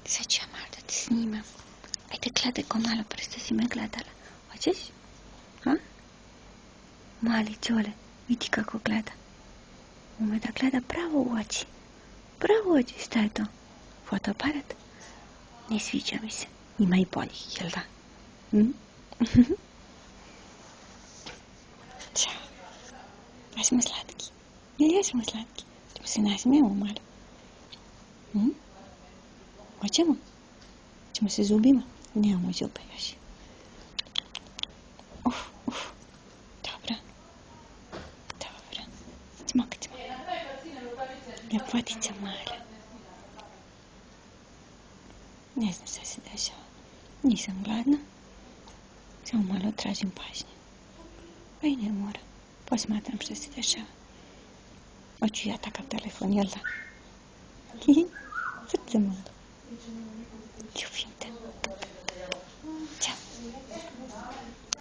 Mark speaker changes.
Speaker 1: Sad ću ja malo da ti snimam. Ajde, gledaj ko malo prste si me gledala. Hoćeš? Ha? Mali Đole, vidi kako gleda. Ume da gleda pravo u oči. Pravo u oči, šta je to? Fotoaparat? Ne sviđa mi se. Ima i boljih, jel da? Ćao. Jesmo slatki. Jel jesmo slatki? Ćemo se nasmijemo malo. Hoćemo? Ćemo se zubima? Nemamo zube još. Dobro. Dobro. Smokat ćemo. Ljepotica mala. Ne znam šta se dešava. Nisam gladna. Samo malo tražim pažnje. Pa i ne mora. Posmatram šta se dešava. Hoću ja takav telefon, jel da? Srce malo. Ljubim te.